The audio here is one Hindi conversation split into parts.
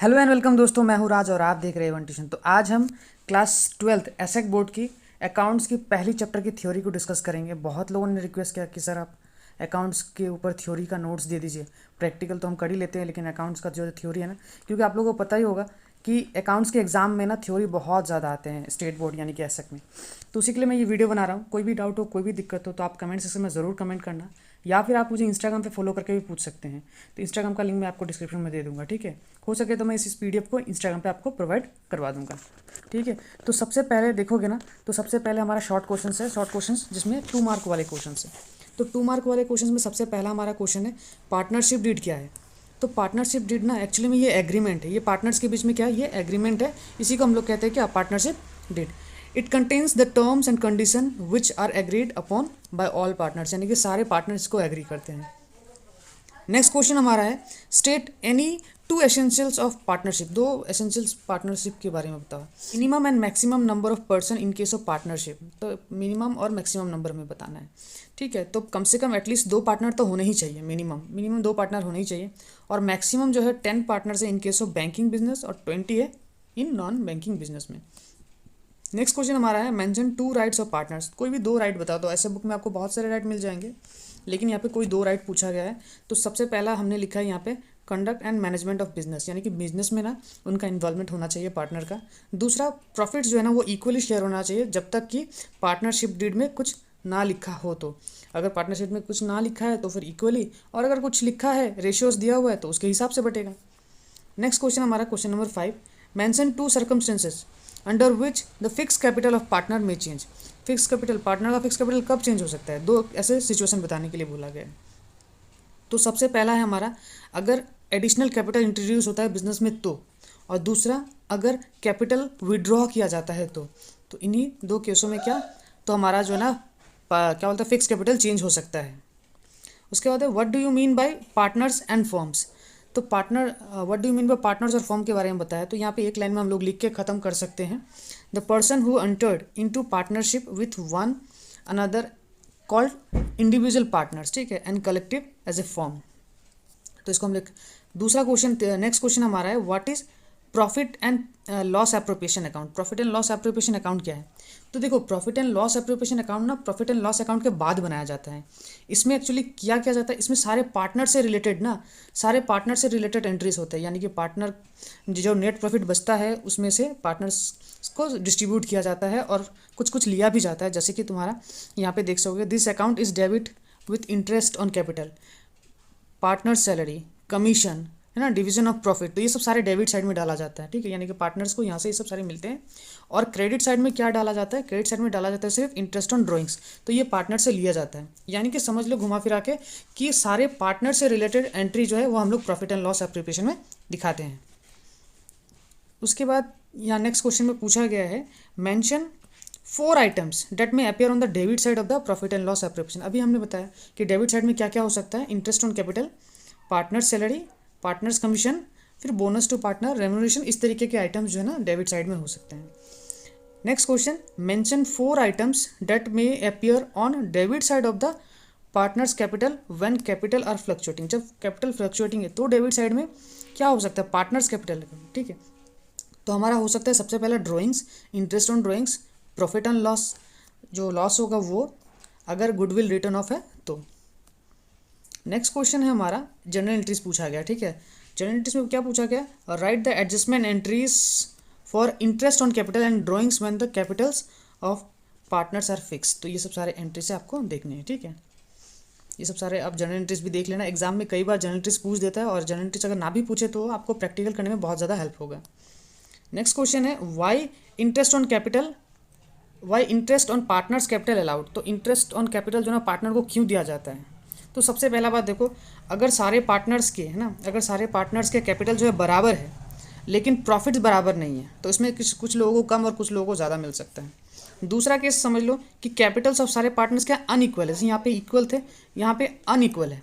हेलो एंड वेलकम दोस्तों, मैं हूँ राज और आप देख रहे हैं वन ट्यूशन। तो आज हम क्लास 12th एसएक बोर्ड की अकाउंट्स की पहली चैप्टर की थ्योरी को डिस्कस करेंगे। बहुत लोगों ने रिक्वेस्ट किया कि सर आप अकाउंट्स के ऊपर थ्योरी का नोट्स दे दीजिए। प्रैक्टिकल तो हम कर ही लेते हैं, लेकिन अकाउंट्स का जो थ्योरी है ना, क्योंकि आप लोगों को पता ही होगा कि अकाउंट्स के एग्जाम में ना थ्योरी बहुत ज़्यादा आते हैं स्टेट बोर्ड यानी कि एसएक में। तो उसी के लिए मैं ये वीडियो बना रहा हूँ। कोई भी डाउट हो, कोई भी दिक्कत हो तो आप कमेंट सेक्शन में ज़रूर कमेंट करना, या फिर आप मुझे इंस्टाग्राम पे फॉलो करके भी पूछ सकते हैं। तो इंस्टाग्राम का लिंक मैं आपको डिस्क्रिप्शन में दे दूंगा, ठीक है। हो सके तो मैं इस पीडीएफ को इंस्टाग्राम पे आपको प्रोवाइड करवा दूंगा, ठीक है। तो सबसे पहले देखोगे ना, तो सबसे पहले हमारा शॉर्ट क्वेश्चन है, शॉर्ट क्वेश्चन जिसमें 2 मार्क वाले क्वेश्चन है। तो 2 मार्क वाले क्वेश्चन में सबसे पहला हमारा क्वेश्चन है पार्टनरशिप डीड क्या है। तो पार्टनरशिप डीड ना एक्चुअली में ये एग्रीमेंट है, ये पार्टनर्स के बीच में क्या है, ये एग्रीमेंट है। इसी को हम लोग कहते हैं क्या, partnership deed. It contains the terms and condition which are agreed upon by all partners, यानी कि सारे पार्टनर्स को एग्री करते हैं। नेक्स्ट क्वेश्चन हमारा है state any 2 essentials of partnership. 2 essentials partnership के बारे में बताओ। Minimum and maximum number of person in case of partnership, तो मिनिमम और मैक्सिमम नंबर में बताना है, ठीक है। तो कम से कम एटलीस्ट 2 पार्टनर तो होने ही चाहिए, मिनिमम 2 पार्टनर होने ही चाहिए। और मैक्सिमम जो है 10 पार्टनर्स है in case of banking business और 20 है इन नॉन बैंकिंग बिजनेस में। नेक्स्ट क्वेश्चन हमारा है मेंशन 2 राइट्स ऑफ पार्टनर्स। कोई भी 2 राइट बताओ। तो ऐसे बुक में आपको बहुत सारे राइट मिल जाएंगे, लेकिन यहाँ पे कोई 2 राइट पूछा गया है। तो सबसे पहला हमने लिखा है यहाँ पे conduct and management of business, यानी कि बिजनेस में ना उनका इन्वॉल्वमेंट होना चाहिए पार्टनर का। दूसरा, प्रॉफिट्स जो है ना वो इक्वली शेयर होना चाहिए जब तक कि पार्टनरशिप डीड में कुछ ना लिखा हो। तो अगर पार्टनरशिप में कुछ ना लिखा है तो फिर इक्वली, और अगर कुछ लिखा है, रेशियोज दिया हुआ है तो उसके हिसाब से बटेगा। नेक्स्ट क्वेश्चन हमारा question number 5, mention 2 circumstances under which the fix capital of partner में चेंज। फिक्स कैपिटल, पार्टनर का फिक्स कैपिटल कब चेंज हो सकता है। 2 ऐसे सिचुएशन बताने के लिए बोला गया है। तो सबसे पहला है हमारा, अगर एडिशनल कैपिटल इंट्रोड्यूस होता है बिजनेस में तो, और दूसरा अगर कैपिटल विड्रॉ किया जाता है तो इन्हीं 2 केसों में क्या, तो हमारा जो है ना क्या बोलते हैं, फिक्स कैपिटल चेंज हो सकता है। उसके बाद है what do you mean by partners and firms. तो partner, what do you mean by partners और फर्म के बारे में बताया। तो यहाँ पे एक लाइन में हम लोग लिख के ख़त्म कर सकते हैं, the person who entered into partnership with one another called individual partners, ठीक है, and collective as a firm. तो इसको हम लिख। दूसरा क्वेश्चन, नेक्स्ट क्वेश्चन हमारा है what is profit and loss appropriation account. Profit and loss appropriation account क्या है। तो देखो, profit and loss appropriation account ना प्रॉफिट एंड लॉस अकाउंट के बाद बनाया जाता है। इसमें एक्चुअली क्या किया जाता है, इसमें सारे पार्टनर से रिलेटेड ना, सारे पार्टनर से रिलेटेड एंट्रीज होते हैं, यानी कि पार्टनर जो नेट प्रॉफिट बचता है उसमें से पार्टनर्स को डिस्ट्रीब्यूट किया जाता है और कुछ कुछ लिया भी जाता है। जैसे कि तुम्हारा यहाँ पे देख सकोगे, this account is debit with interest on capital, partner salary, commission, है ना, डिवीजन ऑफ प्रॉफिट। तो ये सब सारे डेबिट साइड में डाला जाता है, ठीक है, यानी कि पार्टनर्स को यहाँ से ये सब सारे मिलते हैं। और क्रेडिट साइड में क्या डाला जाता है, क्रेडिट साइड में डाला जाता है सिर्फ इंटरेस्ट ऑन ड्रॉइंग्स। तो ये पार्टनर से लिया जाता है, यानी कि समझ लो घुमा फिरा के कि सारे पार्टनर से रिलेटेड एंट्री जो है वो हम लोग प्रॉफिट एंड लॉस एप्रोप्रिएशन में दिखाते हैं। उसके बाद यहाँ नेक्स्ट क्वेश्चन में पूछा गया है मेंशन 4 आइटम्स डेट में appear on the debit side of the profit and loss appropriation. अभी हमने बताया कि डेबिट साइड में क्या क्या हो सकता है, interest on capital, partner salary, partners commission, फिर बोनस टू पार्टनर, रेम्यूनरेशन, इस तरीके के आइटम्स जो है ना डेबिट साइड में हो सकते हैं। Next question, mention 4 items that में appear on debit side of the partners capital when capital are fluctuating. जब कैपिटल फ्लक्चुएटिंग है तो डेबिट साइड में क्या हो सकता है, पार्टनर्स कैपिटल, ठीक है। तो हमारा हो सकता है सबसे पहला drawings, interest on drawings, profit and loss, जो लॉस होगा वो, अगर गुडविल रिटर्न ऑफ है तो। नेक्स्ट क्वेश्चन है हमारा जनरल एंट्रीज पूछा गया, ठीक है। जनरल एंट्रीज में क्या पूछा गया, write the adjustment entries for interest on capital and drawings when the capitals of partners are fix. तो ये सब सारे एंट्री से आपको देखने हैं, ठीक है। ये सब सारे आप जनरल एंट्रीज भी देख लेना, एग्जाम में कई बार जनरल एंट्रीज पूछ देता है, और जनरल एंट्रीज अगर ना भी पूछे तो आपको प्रैक्टिकल करने में बहुत ज़्यादा हेल्प होगा। नेक्स्ट क्वेश्चन है why interest on capital, why interest on partners capital allowed. तो इंटरेस्ट ऑन कैपिटल जो ना पार्टनर को क्यों दिया जाता है। तो सबसे पहला बात देखो, अगर सारे पार्टनर्स के, है ना, अगर सारे पार्टनर्स के कैपिटल जो है बराबर है लेकिन प्रॉफिट्स बराबर नहीं है, तो इसमें कुछ लोगों को कम और कुछ लोगों को ज़्यादा मिल सकता है। दूसरा केस समझ लो कि कैपिटल्स ऑफ सारे पार्टनर्स क्या अनइक्वल है, जैसे यहाँ पे इक्वल थे, यहाँ पे अनइक्वल है,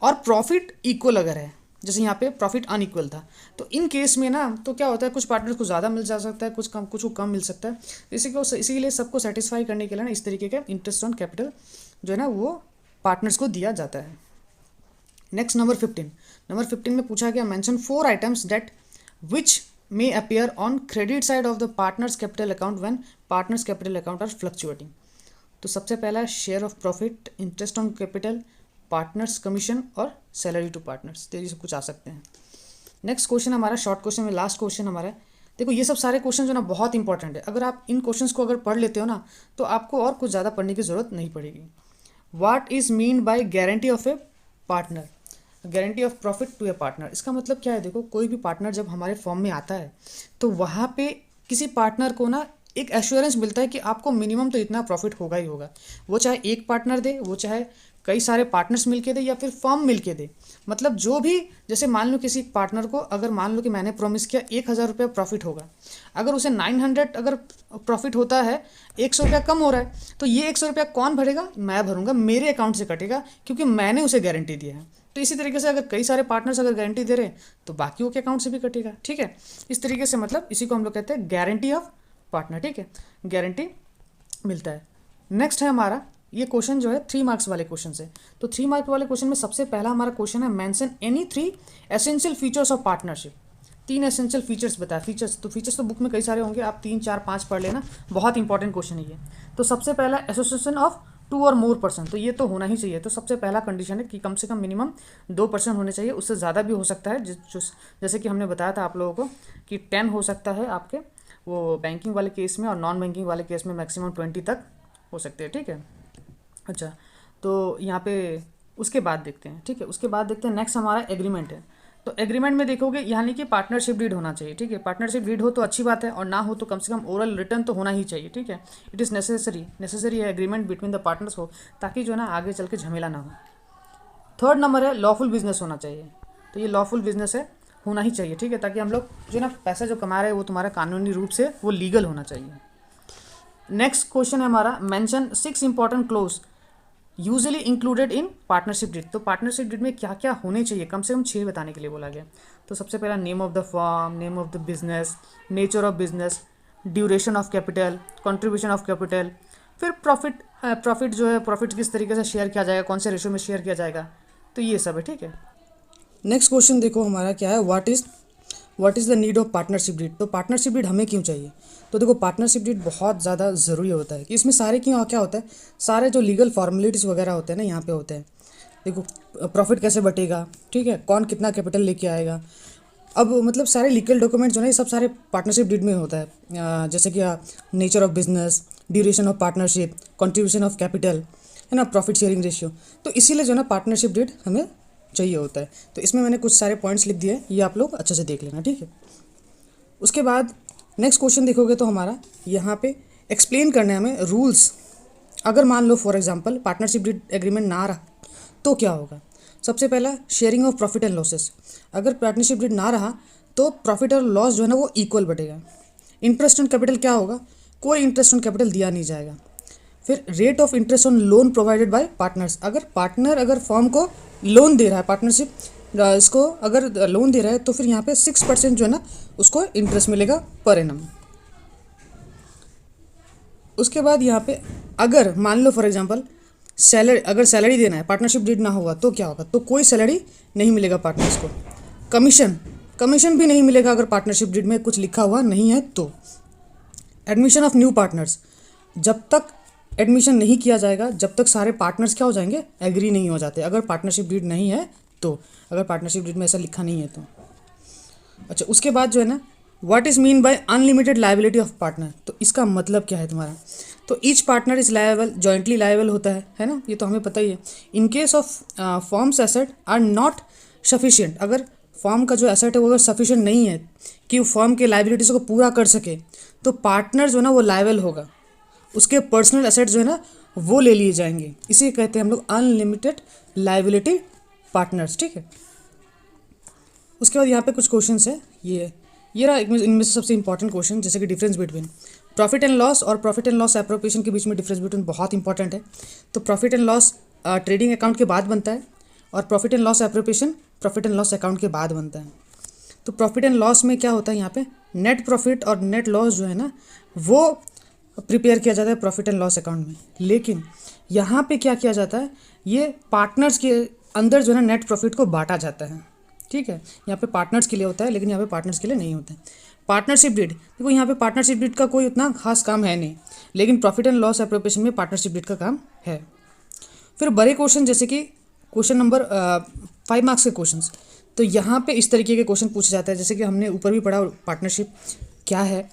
और प्रॉफिट इक्वल अगर है, जैसे यहाँ पे प्रॉफिट अनइक्वल था, तो इन केस में ना तो क्या होता है, कुछ पार्टनर्स को ज़्यादा मिल जा सकता है, कुछ को कम मिल सकता है। इसीलिए सबको सेटिस्फाई करने के लिए ना इस तरीके का इंटरेस्ट ऑन कैपिटल जो है ना वो पार्टनर्स को दिया जाता है। नेक्स्ट नंबर 15 में पूछा गया mention 4 items date which may appear on credit side of the partner's capital account when partner's capital account are fluctuating. तो सबसे पहला share of profit, interest on capital, partners commission और सैलरी टू पार्टनर्स, तो ये सब कुछ आ सकते हैं. नेक्स्ट क्वेश्चन हमारा शॉर्ट क्वेश्चन में लास्ट क्वेश्चन हमारा है. देखो ये सब सारे क्वेश्चन जो ना बहुत इंपॉर्टेंट है. अगर आप इन क्वेश्चंस को अगर पढ़ लेते हो ना तो आपको और कुछ ज़्यादा पढ़ने की ज़रूरत नहीं पड़ेगी. What is mean by guarantee of a partner, guarantee of profit to a partner. इसका मतलब क्या है, देखो कोई भी पार्टनर जब हमारे फॉर्म में आता है तो वहाँ पे किसी पार्टनर को ना एक एश्योरेंस मिलता है कि आपको मिनिमम तो इतना प्रॉफिट होगा ही होगा. वो चाहे एक पार्टनर दे, वो चाहे कई सारे पार्टनर्स मिलके दे या फिर फर्म मिलके दे. मतलब जो भी, जैसे मान लो किसी पार्टनर को अगर मान लो कि मैंने प्रॉमिस किया 1,000 रुपये प्रॉफिट होगा, अगर उसे 900 अगर प्रॉफिट होता है, 100 रुपया कम हो रहा है, तो ये 100 रुपया कौन भरेगा, मैं भरूंगा, मेरे अकाउंट से कटेगा क्योंकि मैंने उसे गारंटी दिया है. तो इसी तरीके से अगर कई सारे पार्टनर्स अगर गारंटी दे रहे हैं तो बाकियों के अकाउंट से भी कटेगा. ठीक है, इस तरीके से मतलब इसी को हम लोग कहते हैं गारंटी ऑफ पार्टनर. ठीक है, गारंटी मिलता है. नेक्स्ट है हमारा ये क्वेश्चन जो है 3 मार्क्स वाले क्वेश्चन है. तो 3 मार्क्स वाले क्वेश्चन में सबसे पहला हमारा क्वेश्चन है mention any 3 essential features of partnership. 3 essential features बताया. फीचर्स तो बुक में कई सारे होंगे, आप 3, 4, 5 पढ़ लेना, बहुत इंपॉर्टेंट क्वेश्चन है ये. तो सबसे पहला एसोसिएशन ऑफ 2 और मोर पर्सन, तो ये तो होना ही चाहिए. तो सबसे पहला कंडीशन है कि कम से कम मिनिमम 2 पर्सन होने चाहिए. उससे ज़्यादा भी हो सकता है, जैसे कि हमने बताया था आप लोगों को कि 10 हो सकता है आपके वो बैंकिंग वाले केस में, और नॉन बैंकिंग वाले केस में मैक्सिमम 20 तक हो सकते हैं. ठीक है, अच्छा, तो यहाँ पे उसके बाद देखते हैं. ठीक है, उसके बाद देखते हैं नेक्स्ट हमारा एग्रीमेंट है. तो एग्रीमेंट में देखोगे यानी कि पार्टनरशिप डीड होना चाहिए. ठीक है, पार्टनरशिप डीड हो तो अच्छी बात है, और ना हो तो कम से कम ओरल रिटर्न तो होना ही चाहिए. ठीक है, इट इज़ नेसेसरी है एग्रीमेंट बिटवीन द पार्टनर्स हो, ताकि जो है ना आगे चल के झमेला ना हो. थर्ड नंबर है लॉफुल बिजनेस होना चाहिए. तो ये लॉफुल बिजनेस है, होना ही चाहिए. ठीक है, ताकि हम लोग जो ना पैसा जो कमा रहे हैं वो तुम्हारा कानूनी रूप से वो लीगल होना चाहिए. नेक्स्ट क्वेश्चन है हमारा mention 6 important clause usually included in partnership deed. तो पार्टनरशिप डीड में क्या क्या होने चाहिए, कम से कम 6 बताने के लिए बोला गया. तो सबसे पहला name of the firm, name of the business, nature of business, duration of capital, contribution of capital, फिर प्रॉफिट जो है, प्रॉफिट किस तरीके से शेयर किया जाएगा, कौन से रेशो में शेयर किया जाएगा, तो ये सब है. ठीक है, नेक्स्ट क्वेश्चन देखो हमारा क्या है, what is the need of partnership deed. तो पार्टनरशिप डीड हमें क्यों चाहिए. तो देखो पार्टनरशिप डीड बहुत ज़्यादा ज़रूरी होता है कि इसमें सारे क्या होता है, सारे जो लीगल फॉर्मेलिटीज़ वगैरह होते हैं ना यहाँ पे होते हैं. देखो प्रॉफिट कैसे बटेगा, ठीक है, कौन कितना कैपिटल लेके आएगा, अब मतलब सारे लीगल डॉक्यूमेंट जो है ये सब सारे पार्टनरशिप डीड में होता है. जैसे कि nature of business, duration of partnership, contribution of capital, है ना, प्रॉफिट शेयरिंग रेशियो. तो इसीलिए जो है ना पार्टनरशिप डीड हमें चाहिए होता है. तो इसमें मैंने कुछ सारे पॉइंट्स लिख दिए हैं, ये आप लोग अच्छे से देख लेना. ठीक है, उसके बाद नेक्स्ट क्वेश्चन देखोगे तो हमारा यहाँ पे एक्सप्लेन करना है हमें रूल्स. अगर मान लो for example partnership deed agreement ना रहा तो क्या होगा. सबसे पहला sharing of profit and losses. अगर पार्टनरशिप डीड ना रहा तो प्रॉफिट और लॉस जो है ना वो इक्वल बटेगा. इंटरेस्ट ऑन कैपिटल क्या होगा, कोई इंटरेस्ट ऑन कैपिटल दिया नहीं जाएगा. फिर rate of interest on loan provided by partners. अगर पार्टनर अगर फर्म को लोन दे रहा है, पार्टनरशिप इसको अगर लोन दे रहा है तो फिर यहाँ पे 6% जो है ना उसको इंटरेस्ट मिलेगा पर एनम. उसके बाद यहाँ पे अगर मान लो फॉर एग्जांपल अगर सैलरी देना है, पार्टनरशिप डीड ना हुआ तो क्या होगा, तो कोई सैलरी नहीं मिलेगा पार्टनर्स को. कमीशन भी नहीं मिलेगा अगर पार्टनरशिप डीड में कुछ लिखा हुआ नहीं है तो. Admission of new partners. जब तक एडमिशन नहीं किया जाएगा, जब तक सारे पार्टनर्स क्या हो जाएंगे, एग्री नहीं हो जाते, अगर पार्टनरशिप डीड नहीं है तो, अगर पार्टनरशिप डीड में ऐसा लिखा नहीं है तो. अच्छा, उसके बाद जो है ना what is mean by unlimited liability of partner. तो इसका मतलब क्या है तुम्हारा, तो each partner is liable, jointly liable होता है ना, ये तो हमें पता ही है. In case of forms asset are not sufficient. अगर फॉर्म का जो एसेट है वो अगर सफिशिएंट नहीं है कि फॉर्म के लायबिलिटीज़ को पूरा कर सके, तो पार्टनर जो है ना वो लायबल होगा, उसके पर्सनल एसेट जो है ना वो ले लिए जाएंगे. इसे कहते हैं हम लोग अनलिमिटेड लायबिलिटी पार्टनर्स. ठीक है, उसके बाद यहाँ पे कुछ क्वेश्चंस है, ये रहा इनमें से सबसे इंपॉर्टेंट क्वेश्चन, जैसे कि difference between profit and loss और प्रॉफिट एंड लॉस एप्रोप्रिएशन के बीच में डिफरेंस बिटवीन बहुत इंपॉर्टेंट है. तो profit and loss trading account के बाद बनता है, और profit and loss appropriation profit and loss account के बाद बनता है. तो प्रॉफिट एंड लॉस में क्या होता है, यहाँ पे नेट प्रॉफिट और नेट लॉस जो है ना वो प्रिपेयर किया जाता है प्रॉफिट एंड लॉस अकाउंट में. लेकिन यहाँ पे क्या किया जाता है, ये पार्टनर्स के अंदर जो है ना नेट प्रॉफिट को बांटा जाता है. ठीक है। यहाँ पे पार्टनर्स के लिए होता है, लेकिन यहाँ पे पार्टनर्स के लिए नहीं होता है। पार्टनरशिप डीड, देखो यहाँ पे पार्टनरशिप डीड का कोई उतना खास काम है नहीं, लेकिन प्रॉफिट एंड लॉस एप्रोप्रिएशन में पार्टनरशिप डीड का काम है। फिर बड़े क्वेश्चन जैसे कि क्वेश्चन नंबर 5 मार्क्स के क्वेश्चन, तो यहाँ पे इस तरीके के क्वेश्चन पूछे जाते हैं, जैसे कि हमने ऊपर भी पढ़ा पार्टनरशिप क्या है,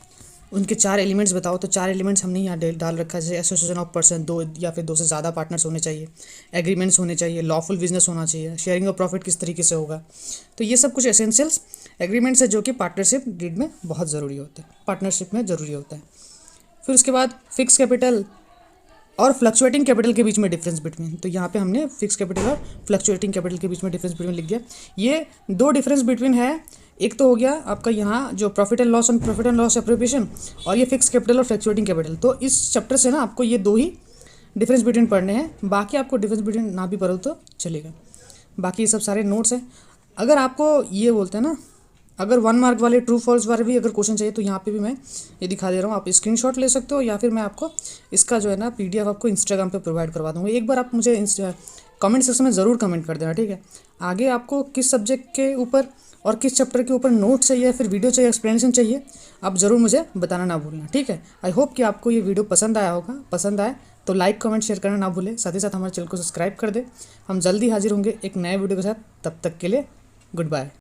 उनके 4 एलिमेंट्स बताओ। तो 4 एलिमेंट्स हमने यहाँ डाल रखा है, जैसे एसोसिएशन ऑफ पर्सन, 2 या फिर 2 से ज़्यादा पार्टनर्स होने चाहिए, एग्रीमेंट्स होने चाहिए, लॉफुल बिजनेस होना चाहिए, शेयरिंग ऑफ प्रॉफिट किस तरीके से होगा। तो ये सब कुछ एसेंशियल्स एग्रीमेंट्स है जो कि पार्टनरशिप डीड में बहुत ज़रूरी होते हैं, पार्टनरशिप में ज़रूरी होता है। फिर उसके बाद फिक्स कैपिटल और फ्लक्चुएटिंग कैपिटल के बीच में डिफरेंस बिटवीन, तो यहाँ पे हमने फिक्स कैपिटल और फ्लक्चुएटिंग कैपिटल के बीच में डिफरेंस बिटवीन लिख दिया। ये 2 डिफरेंस बिटवीन है, एक तो हो गया आपका यहाँ जो प्रॉफिट एंड लॉस एप्रोप्रिएशन, और ये फिक्स कैपिटल और फ्लक्चुएटिंग कैपिटल। तो इस चैप्टर से ना आपको ये 2 ही डिफरेंस बिटवीन पढ़ने हैं, बाकी आपको डिफरेंस बिटवीन ना भी पढ़ो तो चलेगा, बाकी ये सब सारे नोट्स हैं। अगर आपको ये बोलते हैं ना, अगर 1 मार्क वाले ट्रू फॉल्स वाले भी अगर क्वेश्चन चाहिए तो यहाँ पे भी मैं ये दिखा दे रहा हूँ, आप स्क्रीनशॉट ले सकते हो, या फिर मैं आपको इसका जो है ना PDF आपको इंस्टाग्राम पे प्रोवाइड करवा दूँगा। एक बार आप मुझे कमेंट सेक्शन में ज़रूर कमेंट कर देना, ठीक है। आगे आपको किस सब्जेक्ट के ऊपर और किस चैप्टर के ऊपर नोट चाहिए या फिर वीडियो चाहिए, एक्सप्लेनेशन चाहिए, आप ज़रूर मुझे बताना ना भूलना, ठीक है। आई होप कि आपको ये वीडियो पसंद आया होगा, पसंद आए तो लाइक कमेंट शेयर करना ना भूलें, साथ ही साथ हमारे चैनल को सब्सक्राइब कर दें। हम जल्दी हाजिर होंगे एक नए वीडियो के साथ, तब तक के लिए गुड बाय।